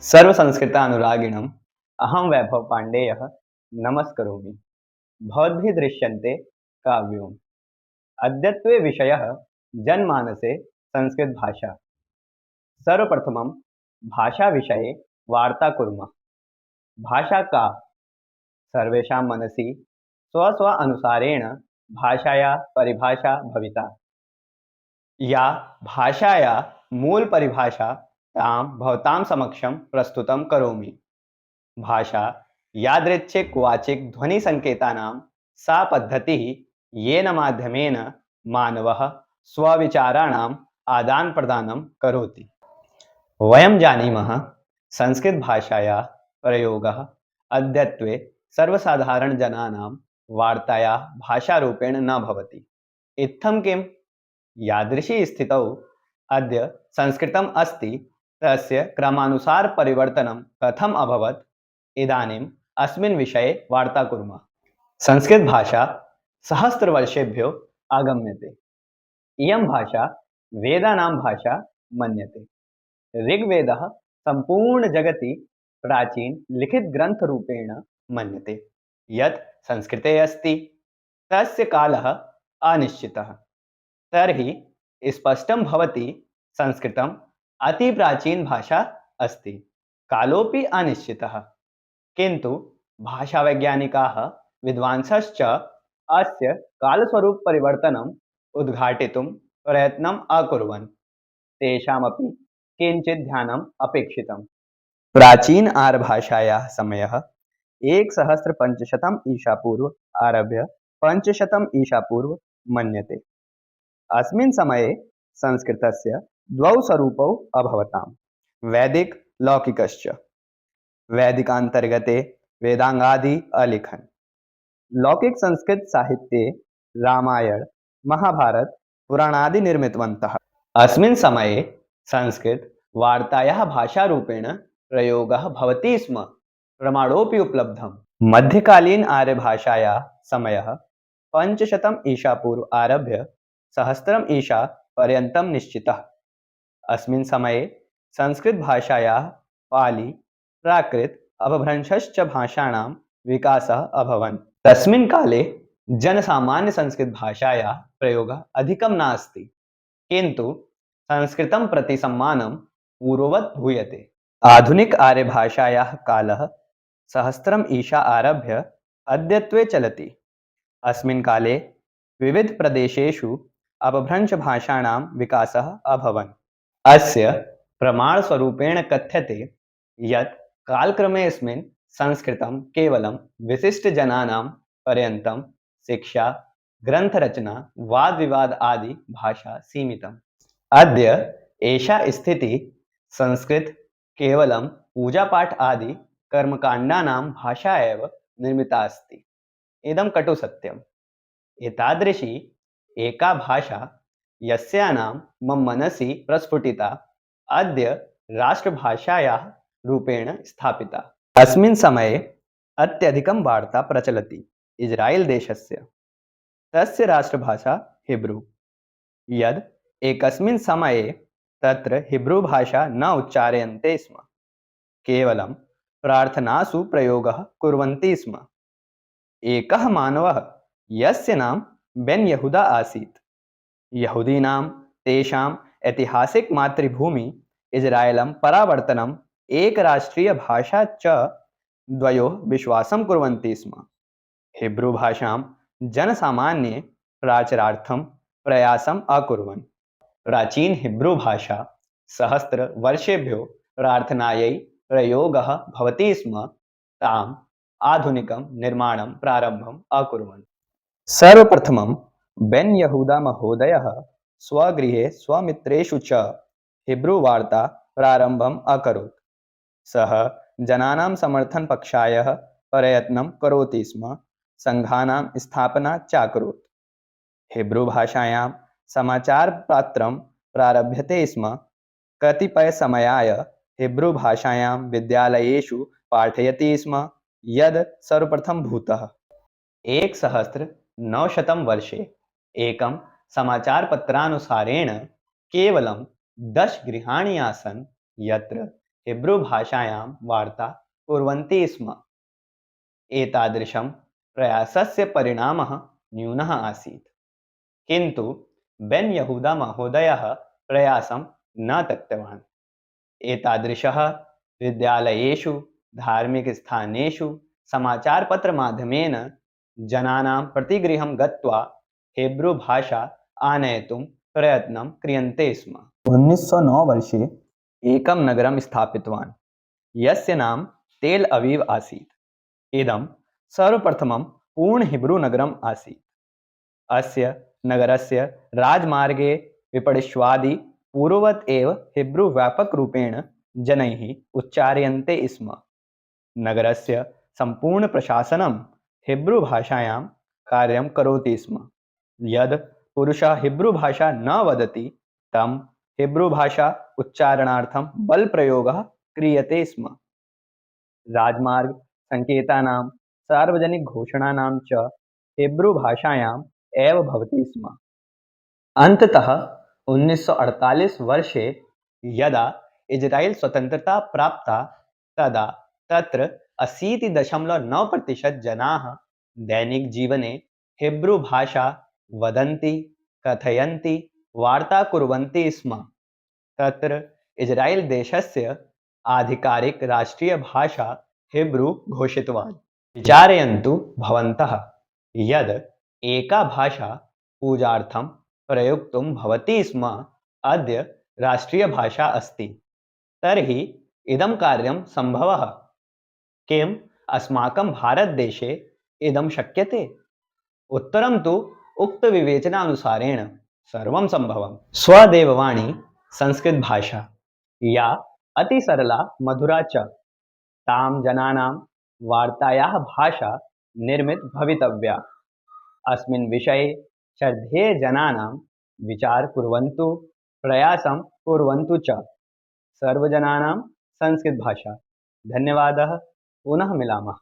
सर्वसंस्कृतानुरागिणम् अहं वैभव पाण्डेयः नमस्करोमि। भवद्भिः दृश्यन्ते काव्यम्। अद्यत्वे विषयः जनमानसे संस्कृतभाषा। सर्वप्रथमं भाषाविषये वार्ता कुर्मः। भाषा का सर्वेषां मनसि स्व अनुसारेण भाषायाः परिभाषा भविता। या भाषाया मूलपरिभाषा तां भवतां समक्षं प्रस्तुतं करोमि। भाषा यादृच्छिक वाचिक ध्वनि संकेतानां सा पद्धतिः येन माध्यमेन मानवः स्वविचाराणाम् आदानप्रदानं करोति। वयं जानीमः संस्कृतभाषायाः प्रयोगः अद्यत्वे सर्वसाधारणजनानां वार्तायाः भाषारूपेण न भवति। इत्थं किम्? यादृशी स्थितौ अद्य संस्कृतम् अस्ति तस्य क्रमानुसार परिवर्तनं कथम् अभवत् इदानीम् अस्मिन् विषये वार्ता कुर्मः। संस्कृतभाषा सहस्रवर्षेभ्यो आगम्यते। इयं भाषा वेदानां भाषा मन्यते। ऋग्वेदः सम्पूर्णजगति प्राचीनलिखितग्रन्थरूपेण मन्यते। यत् संस्कृते अस्ति तस्य कालः अनिश्चितः। तर्हि स्पष्टं भवति संस्कृतम् अतिप्राचीनभाषा अस्ति, कालोऽपि अनिश्चितः। किन्तु भाषावैज्ञानिकाः विद्वांसश्च अस्य कालस्वरूपपरिवर्तनम् उद्घाटितुं प्रयत्नम् अकुर्वन्। तेषामपि किञ्चित् ध्यानम् अपेक्षितम्। प्राचीन आर्यभाषायाः समयः 1500 ईशापूर्व आरभ्य 500 ईशापूर्व मन्यते। अस्मिन् समये संस्कृतस्य द्वौ स्वरूपौ अभवताम्, वैदिक लौकिकश्च। वैदिकान्तर्गते वेदांगादि अलिखन्। लौकिक संस्कृत साहित्ये रामायण महाभारत पुराणादि निर्मितवन्तः। अस्मिन् समये संस्कृत वार्तायाः भाषारूपेण प्रयोगः भवति स्म, प्रमाणोऽपि उपलब्धम्। मध्यकालीन आर्यभाषायाः समयः 500 ईशापूर्व आरभ्य 1000 ईशा पर्यन्तं निश्चितः। अस्मिन् समये संस्कृतभाषायाः पाली प्राकृत अपभ्रंशश्च भाषाणां विकासः अभवन्। तस्मिन् काले जनसामान्यसंस्कृतभाषायाः प्रयोगः अधिकं नास्ति, किन्तु संस्कृतं प्रति सम्मानं पूर्ववत् भूयते। आधुनिक आर्यभाषायाः कालः 1000 ईशा आरभ्य अद्यत्वे चलति। अस्मिन् काले विविधप्रदेशेषु अपभ्रंशभाषाणां विकासः अभवन्। अस्य प्रमाणस्वरूपेण कथ्यते यत् कालक्रमेऽस्मिन् संस्कृतं केवलं विशिष्टजनानां पर्यन्तं शिक्षा, ग्रन्थरचना, वादविवाद आदि भाषा सीमितम्। अद्य एषा स्थितिः संस्कृत केवलं पूजापाठ आदि कर्मकाण्डानां भाषा एव निर्मिता अस्ति। इदं कटु सत्यम्। एतादृशी एका भाषा यस्याः मम मनसि प्रस्फुटिता अद्य राष्ट्रभाषायाः रूपेण स्थापिता। अस्मिन् समये अत्यधिकं वार्ता प्रचलति इज्रायेल देशस्य। तस्य राष्ट्रभाषा हिब्रू। यद् एकस्मिन् समये तत्र हिब्रू भाषा न उच्चार्यन्ते स्म, केवलं प्रार्थनासु प्रयोगः कुर्वन्ति स्म। एकः मानवः यस्य नाम बेन यहूदा आसीत्। यहूदीनां तेषाम् ऐतिहासिक मातृभूमि इज्रायेलं परावर्तनम् एकराष्ट्रीयभाषा च द्वयोः विश्वासं कुर्वन्ति स्म। हिब्रू भाषां जनसामान्ये प्राचरार्थं प्रयासम् अकुर्वन्। प्राचीन हिब्रू भाषा सहस्रवर्षेभ्यो प्रार्थनायै प्रयोगः भवति स्म, ताम् आधुनिकं निर्माणं प्रारम्भम् अकुर्वन्। सर्वप्रथमं बेन यहूदा महोदयः स्वगृहे स्वमित्रेषु च हिब्रू वार्ता प्रारम्भम् अकरोत्। सः जनानां समर्थनपक्षाय प्रयत्नं करोति स्म, सङ्घानां स्थापना चाकरोत्। हिब्रू भाषायां समाचारपत्रं प्रारभ्यते स्म। कतिपयसमयाय हिब्रू भाषायां विद्यालयेषु पाठयति स्म, यद् सर्वप्रथमं भूतः। 1900 वर्षे एकं समाचारपत्रानुसारेण केवलं 10 गृहाणि आसन् यत्र हिब्रू-भाषायां वार्ता कुर्वन्ति स्म। एतादृशं प्रयासस्य परिणामः न्यूनः आसीत्, किन्तु बेन् यहूदा महोदयः प्रयासं न त्यक्तवान्। एतादृशः विद्यालयेषु, धार्मिकस्थानेषु, समाचारपत्रमाध्यमेन जनानां प्रतिगृहं गत्वा हिब्रू-भाषा आनयितुं प्रयत्नं क्रियन्ते स्म। 1909 वर्षे एकं नगरं स्थापितवान्, यस्य नाम तेल अवीव आसीत्। इदं सर्वप्रथमं पूर्ण हिब्रू नगरम् आसीत्। अस्य नगरस्य राजमार्गे विपणिष्वादि पूर्ववत् एव हिब्रू व्यापकरूपेण जनैः उच्चार्यन्ते स्म। नगरस्य सम्पूर्णप्रशासनं हिब्रू-भाषायां कार्यं करोति स्म। यद् पुरुषः हिब्रू-भाषा न वदति तं हिब्रू-भाषा उच्चारणार्थं बलप्रयोगः क्रियते स्म। राजमार्ग संकेतानां सार्वजनिकघोषणानां च हिब्रू-भाषायाम् एव भवति स्म। अन्ततः 1948 वर्षे यदा इजराइल् स्वतन्त्रता प्राप्ता तदा तत्र 80.9% जनाः दैनिकजीवने हिब्रू-भाषा वदन्ति, कथयन्ति, वार्ता कुर्वन्ति स्म। तत्र इजराइल् देशस्य आधिकारिकराष्ट्रियभाषा हिब्रू घोषितवान्। विचारयन्तु भवन्तः यद् एका भाषा पूजार्थं प्रयोक्तुं भवति स्म अद्य राष्ट्रियभाषा अस्ति, तर्हि इदं कार्यं सम्भवः। किम् अस्माकं भारतदेशे इदं शक्यते? उत्तरं तु उक्तविवेचनानुसारेण सर्वं सम्भवं। स्वदेववाणी संस्कृतभाषा, या अतिसरला मधुरा च, तां जनानां वार्तायाः भाषा निर्मित भवितव्या। अस्मिन् विषये श्रद्धेयजनानां विचार कुर्वन्तु, प्रयासं कुर्वन्तु च। सर्वजनानां संस्कृतभाषा। धन्यवादः। पुनः मिलामः।